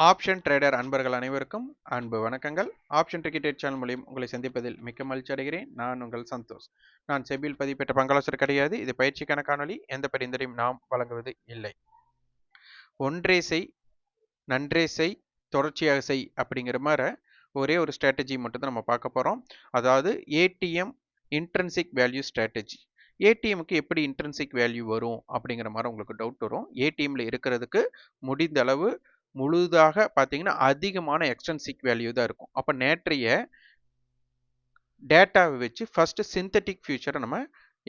Option trader அன்பர்கள் அனைவருக்கும் அன்பு வணக்கங்கள். ஆப்ஷன் டிக்கெட் சேனல் மூலியம் உங்களை சந்திப்பதில் மிக்க மகிழ்ச்சி அடைகிறேன். நான் உங்கள் சந்தோஷ். நான் செபியில் பதிவு பெற்ற பங்காளர் கிடையாது. இது பயிற்சிக்கான காணொலி. எந்த பரிந்துரையும் நாம் வழங்குவது இல்லை. ஒன்றே செய், நன்றே செய், தொடர்ச்சியாக செய் அப்படிங்கிற மாதிரி ஒரே ஒரு ஸ்ட்ராட்டஜி மட்டும் தான் நம்ம பார்க்க போகிறோம். அதாவது ஏடிஎம் இன்ட்ரென்சிக் வேல்யூ ஸ்ட்ராட்டஜி. ஏடிஎம்க்கு எப்படி இன்ட்ரென்சிக் வேல்யூ வரும் அப்படிங்கிற மாதிரி உங்களுக்கு டவுட் வரும். ஏடிஎம்ல இருக்கிறதுக்கு முடிந்த அளவு முழுதாக பார்த்தீங்கன்னா அதிகமான எக்ஸ்ட்ரின்சிக் வேல்யூ தான் இருக்கும். அப்போ நேற்றைய டேட்டாவை வச்சு ஃபர்ஸ்ட் சிந்தட்டிக் ஃபியூச்சரை நம்ம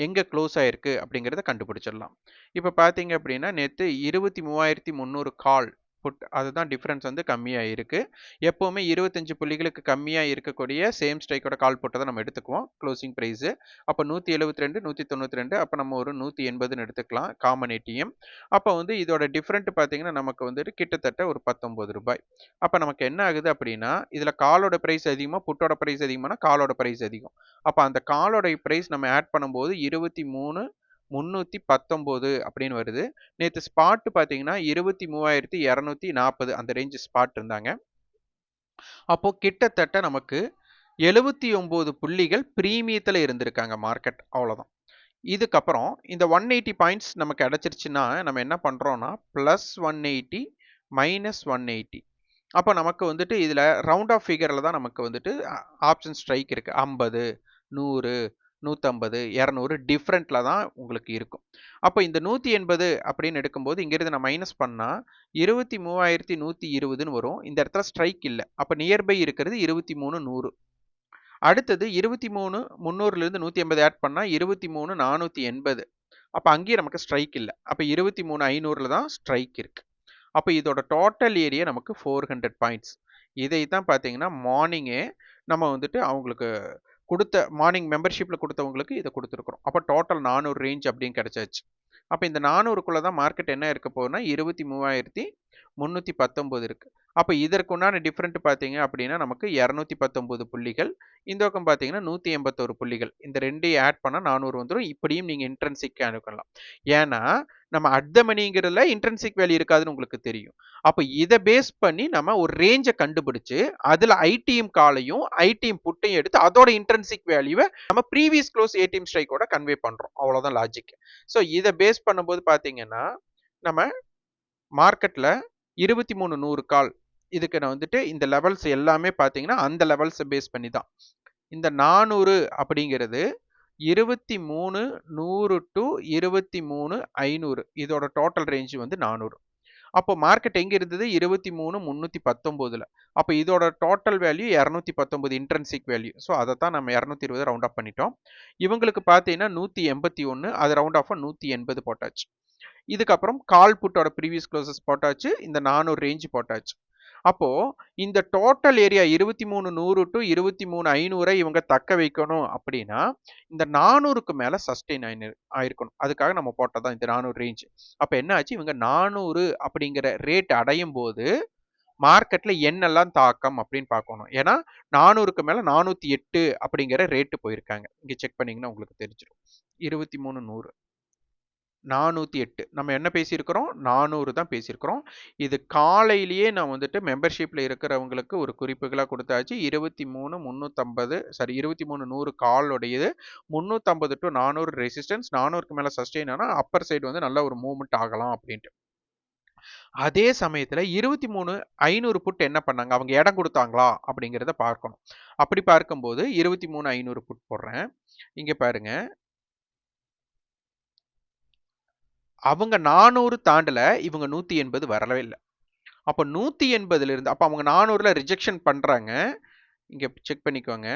எங்கே க்ளோஸ் ஆயிருக்கு அப்படிங்கிறத கண்டுபிடிச்சிடலாம். இப்போ பார்த்தீங்க அப்படின்னா நேற்று 23,300 கால் புட், அதுதான் டிஃப்ரென்ஸ் வந்து கம்மியாக இருக்குது. எப்போவுமே 25 புள்ளிகளுக்கு கம்மியாக இருக்கக்கூடிய சேம் ஸ்ட்ரைக்கோட கால் புட்டை தான் நம்ம எடுத்துக்குவோம் க்ளோசிங் ப்ரைஸு. அப்போ 172, 192, அப்போ நம்ம ஒரு 180ன்னு எடுத்துக்கலாம் காமன் ஏடிஎம். அப்போ வந்து இதோட டிஃப்ரெண்ட் பார்த்தீங்கன்னா நமக்கு வந்துட்டு கிட்டத்தட்ட ஒரு 19 ரூபாய். அப்போ நமக்கு என்ன ஆகுது அப்படின்னா இதில் காலோட ப்ரைஸ் அதிகமாக, புட்டோட ப்ரைஸ் அதிகமானா காலோட ப்ரைஸ் அதிகம். அப்போ அந்த காலோட ப்ரைஸ் நம்ம ஆட் பண்ணும்போது 23,319 அப்படின்னு வருது. நேற்று ஸ்பாட் பார்த்தீங்கன்னா 23,240 அந்த ரேஞ்சு ஸ்பாட் இருந்தாங்க. அப்போ கிட்டத்தட்ட நமக்கு 79 புள்ளிகள் பிரீமியத்தில் இருந்திருக்காங்க மார்க்கெட். அவ்வளோதான். இதுக்கப்புறம் இந்த 180 பாயிண்ட்ஸ் நமக்கு கிடைச்சிருச்சுன்னா நம்ம என்ன பண்ணுறோம்னா +180 -180. அப்போ நமக்கு வந்துட்டு இதில் ரவுண்ட் ஆஃப் ஃபிகரில் தான் நமக்கு வந்துட்டு ஆப்ஷன் ஸ்ட்ரைக் இருக்குது. 50, 100, 150, 200 டிஃப்ரெண்ட்டில் தான் உங்களுக்கு இருக்கும். அப்போ இந்த 180 அப்படின்னு எடுக்கும்போது இங்கிருந்து நான் மைனஸ் பண்ணால் 23,120ன்னு வரும். இந்த இடத்துல ஸ்ட்ரைக் இல்லை. அப்போ நியர்பை இருக்கிறது 23,100. அடுத்தது 23,300லேருந்து 180 ஆட் பண்ணால் 23,480. அப்போ அங்கேயும் நமக்கு ஸ்ட்ரைக் இல்லை. அப்போ 23,500ல் தான் ஸ்ட்ரைக் இருக்குது. அப்போ இதோட டோட்டல் ஏரியா நமக்கு 400 பாயிண்ட்ஸ். இதை தான் பார்த்தீங்கன்னா மார்னிங்கே நம்ம வந்துட்டு அவங்களுக்கு கொடுத்த மார்னிங் மெம்பர்ஷிப்பில் கொடுத்தவங்களுக்கு இதை கொடுத்துருக்குறோம். அப்போ டோட்டல் 400 ரேஞ்ச் அப்படின்னு கிடைச்சாச்சு. அப்போ இந்த 400க்குள்ளே தான் மார்க்கெட் என்ன இருக்க போகுதுன்னா 23,319 இருக்கு. அப்போ இதற்குண்டான டிஃப்ரெண்ட் பார்த்தீங்க அப்படின்னா நமக்கு 219 புள்ளிகள், இந்த பக்கம் பார்த்தீங்கன்னா 181 புள்ளிகள். இந்த ரெண்டையும் ஆட் பண்ணால் 400 வந்துடும். இப்படியும் நீங்கள் இன்ட்ரென்சிக் அனுப்பலாம். ஏன்னா நம்ம அட் த மணிங்கிறதுல இன்ட்ரென்சிக் வேல்யூ இருக்காதுன்னு உங்களுக்கு தெரியும். அப்போ இதை பேஸ் பண்ணி நம்ம ஒரு ரேஞ்சை கண்டுபிடிச்சு அதில் ஐடிஎம் காலையும் ஐடிஎம் புட்டையும் எடுத்து அதோட இன்ட்ரென்சிக் வேல்யூவை நம்ம ப்ரீவியஸ் க்ளோஸ் ஏடிஎம் ஸ்ட்ரைக்கோட கன்வே பண்ணுறோம். அவ்வளோதான் லாஜிக். ஸோ இதை பேஸ் பண்ணும்போது பார்த்தீங்கன்னா நம்ம மார்க்கெட்டில் 23,100 கால் இதுக்கு நான் வந்துட்டு இந்த லெவல்ஸ் எல்லாமே பார்த்தீங்கன்னா அந்த லெவல்ஸை பேஸ் பண்ணி தான். இந்த 400 அப்படிங்கிறது 23,100 to 23,500 இதோட டோட்டல் ரேஞ்ச் வந்து 400. அப்போ மார்க்கெட் எங்க இருந்தது 23,319ல. அப்போ இதோட total value 219 intrinsic value. So அதை தான் நம்ம 220 ரவுண்ட் ஆஃப் பண்ணிட்டோம். இவங்களுக்கு பார்த்தீங்கன்னா 181, அது ரவுண்ட் ஆஃப் 180 போட்டாச்சு. இதுக்கப்புறம் கால் புட்டோட ப்ரீவியஸ் க்ளோசஸ் போட்டாச்சு, இந்த 400 ரேஞ்ச் போட்டாச்சு. அப்போ இந்த டோட்டல் ஏரியா 23,100 to 23,500 இவங்க தக்க வைக்கணும் அப்படின்னா இந்த 400க்கு மேல சஸ்டெயின் ஆயிருக்கணும். அதுக்காக நம்ம போட்டதான் இந்த 400 ரேஞ்ச். அப்ப என்ன ஆச்சு, இவங்க 400 அப்படிங்கிற ரேட் அடையும் போது மார்க்கெட்ல என்னெல்லாம் தாக்கம் அப்படின்னு பார்க்கணும். ஏன்னா 400க்கு மேல 408 அப்படிங்கிற ரேட்டு போயிருக்காங்க. இங்க செக் பண்ணீங்கன்னா உங்களுக்கு தெரிஞ்சிடும். 23,100 408 நம்ம என்ன பேசியிருக்கிறோம், 400 தான் பேசியிருக்கிறோம். இது காலையிலேயே நான் வந்துட்டு மெம்பர்ஷிப்பில் இருக்கிறவங்களுக்கு ஒரு குறிப்புகளாக கொடுத்தாச்சு. 23,350 சாரி 23,100 காலுடையது, 350 to 400 ரெசிஸ்டன்ஸ், 400க்கு மேலே சஸ்டெயின் ஆனால் அப்பர் சைடு வந்து நல்ல ஒரு மூவ்மெண்ட் ஆகலாம் அப்படின்ட்டு. அதே சமயத்தில் 23,500 புட் என்ன பண்ணாங்க, அவங்க இடம் கொடுத்தாங்களா அப்படிங்கிறத பார்க்கணும். அப்படி பார்க்கும்போது 23,500 புட் போடுறேன். இங்கே பாருங்க, அவங்க 400 தாண்டல, இவங்க 180 வரவே இல்லை. அப்போ 180ல இருந்து அப்போ அவங்க 400ல ரிஜெக்ஷன் பண்றாங்க. இங்க செக் பண்ணிக்கோங்க.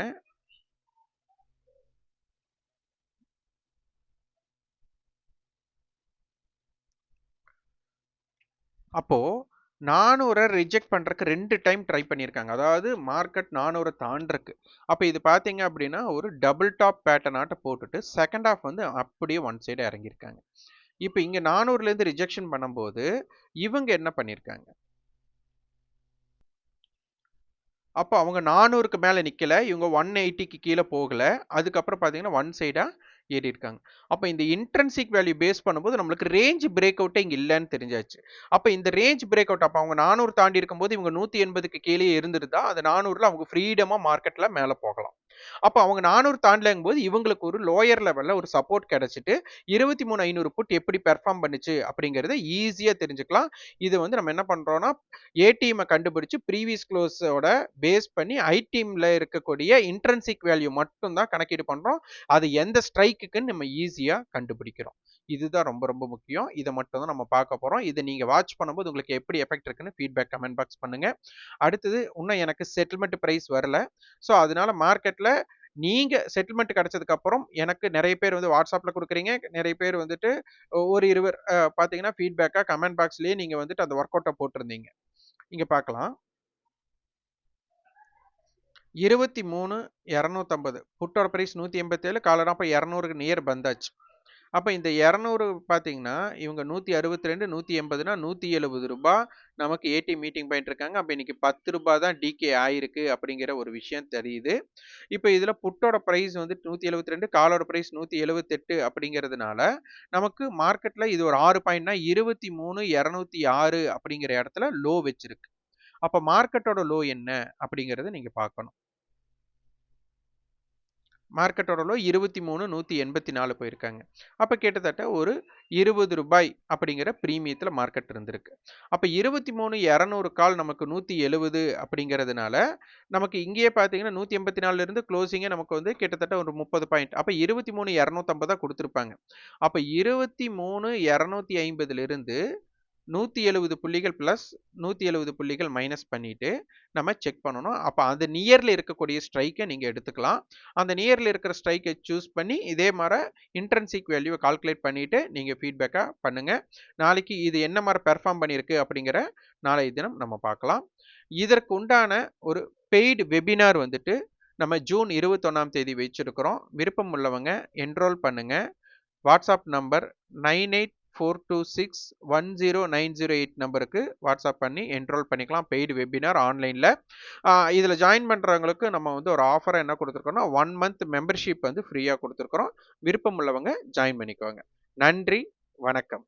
அப்போ 400 ரிஜெக்ட் பண்றதுக்கு 2 டைம் ட்ரை பண்ணியிருக்காங்க. அதாவது மார்க்கெட் 400 தாண்டறக்கு. அப்போ இது பார்த்தீங்க அப்படின்னா ஒரு டபுள் டாப் பேட்டர்ன் ஆட்ட போட்டுட்டு செகண்ட் ஹாஃப் வந்து அப்படியே ஒன் சைடு இறங்கியிருக்காங்க. இப்போ இங்க 400ல இருந்து ரிஜெக்ஷன் பண்ணும்போது இவங்க என்ன பண்ணியிருக்காங்க, அப்போ அவங்க 400க்கு மேலே நிற்கல, இவங்க 180க்கு கீழே போகல. அதுக்கப்புறம் பார்த்தீங்கன்னா ஒன் சைடாக ஏறி இருக்காங்க. அப்ப இந்த இன்ட்ரின்சிக் வேல்யூ பேஸ் பண்ணும்போது நம்மளுக்கு ரேஞ்ச் பிரேக் அவுட்டே இங்க இல்லன்னு தெரிஞ்சாச்சு. அப்ப இந்த ரேஞ்ச் பிரேக் அவுட் அப்ப அவங்க 400 தாண்டி இருக்கும்போது இவங்க 180க்கு கீழயே இருந்திருந்தா அந்த 400ல அவங்க ஃப்ரீடமா மார்க்கெட்ல மேல போகலாம். அப்ப அவங்க 400 தாண்டலங்கும்போது இவங்களுக்கு ஒரு லோயர் லெவல்ல ஒரு சப்போர்ட் கிடைச்சிட்டு 23,500 புட் எப்படி பெர்ஃபார்ம் பண்ணுச்சு அப்படிங்கறத ஈஸியா தெரிஞ்சுக்கலாம். இது வந்து நம்ம என்ன பண்றோம்னா ஏடிஎம் கண்டுபிடிச்சு ப்ரீவியஸ் க்ளோஸோட பேஸ் பண்ணி ஐடிஎம்ல இருக்கக்கூடிய இன்ட்ரின்சிக் வேல்யூ மட்டும் தான் கணக்கீடு பண்றோம். அது எந்த ஸ்ட்ரைக்குன்னு நம்ம ஈஸியா கண்டுபிடிக்கிறோம். இதுதான் ரொம்ப ரொம்ப முக்கியம். இதை மட்டும் தான் நம்ம பார்க்க போறோம். இதை நீங்க வாட்ச் பண்ணும்போது உங்களுக்கு எப்படி எஃபெக்ட் இருக்குன்னு ஃபீட்பேக் கமெண்ட் பாக்ஸ் பண்ணுங்க. அடுத்தது இன்னும் எனக்கு செட்டில்மெண்ட் பிரைஸ் வரல. ஸோ அதனால மார்க்கெட்ல நீங்க செட்டில்மெண்ட் கிடைச்சதுக்கு அப்புறம் எனக்கு நிறைய பேர் வந்து வாட்ஸ்அப்ல கொடுக்குறீங்க. நிறைய பேர் வந்துட்டு ஒரு இருவர் பார்த்தீங்கன்னா ஃபீட்பேக்கா கமெண்ட் பாக்ஸ்லயே நீங்க வந்துட்டு அந்த ஒர்க் அவுட்டை போட்டிருந்தீங்க. இங்க பார்க்கலாம். 23,250 புட்டோட பிரைஸ் 187 காலர் அப்ப 200க்கு நியர் வந்தாச்சு. அப்ப இந்த 200 பாத்தீங்கன்னா இவங்க 162 180னா 170 ரூபாய் நமக்கு ஏடி மீட்டிங் பாயிண்ட் இருக்காங்க. அப்ப இன்னைக்கு 10 ரூபாய் தான் டிகே ஆயிருக்கு அப்படிங்கிற ஒரு விஷயம் தெரியுது. இப்ப இதுல புட்டோட பிரைஸ் வந்து 172 காலோட பிரைஸ் 178 அப்படிங்கிறதுனால நமக்கு மார்க்கெட்ல இது ஒரு 6 பாயிண்ட்னா 23,206 அப்படிங்கிற இடத்துல லோ வச்சிருக்கு. அப்ப மார்க்கெட்டோட லோ என்ன அப்படிங்கறத நீங்க பார்க்கணும். மார்க்கெட்டோட லோ 23,184 போயிருக்காங்க. அப்ப கிட்டத்தட்ட ஒரு 20 ரூபாய் அப்படிங்கிற பிரீமியத்துல மார்க்கெட் இருந்திருக்கு. அப்ப 23,200 கால் நமக்கு 170 அப்படிங்கிறதுனால நமக்கு இங்கேயே பார்த்தீங்கன்னா 184 இருந்து க்ளோசிங்கே நமக்கு வந்து கிட்டத்தட்ட ஒரு 30 பாயிண்ட். அப்ப 23,250 கொடுத்திருப்பாங்க. அப்ப 23,250 இருந்து 170 புள்ளிகள் பிளஸ் 170 புள்ளிகள் மைனஸ் பண்ணிட்டு நம்ம செக் பண்ணணும். அப்ப அந்த நியர்ல இருக்கக்கூடிய ஸ்ட்ரைக்கை நீங்க எடுத்துக்கலாம். அந்த நியர்ல இருக்கிற ஸ்ட்ரைக்கை சூஸ் பண்ணி இதே மாதிரி இன்ட்ரின்சிக் வேல்யூவை கால்குலேட் பண்ணிட்டு நீங்க ஃபீட்பேக்கா பண்ணுங்க. நாளைக்கு இது என்ன மாதிரி பெர்ஃபார்ம் பண்ணியிருக்கு அப்படிங்கிற நாளைய தினம் நம்ம பார்க்கலாம். இதற்கு உண்டான ஒரு பெய்டு வெபினார் வந்துட்டு நம்ம ஜூன் 21ஆம் தேதி வச்சிருக்கிறோம். விருப்பம் உள்ளவங்க என்ரோல் பண்ணுங்க. வாட்ஸ்அப் நம்பர் 9842610908 நம்பருக்கு வாட்ஸ்அப் பண்ணி என்ரோல் பண்ணிக்கலாம். பெய்டு வெபினார் ஆன்லைன்ல. இதுல ஜாயின் பண்றவங்களுக்கு நம்ம வந்து ஒரு ஆஃபரா என்ன கொடுத்துருக்கோம்னா 1 மந்த் மெம்பர்ஷிப் வந்து ஃப்ரீயா கொடுத்துருக்கிறோம். விருப்பம் உள்ளவங்க ஜாயின் பண்ணிக்கோங்க. நன்றி, வணக்கம்.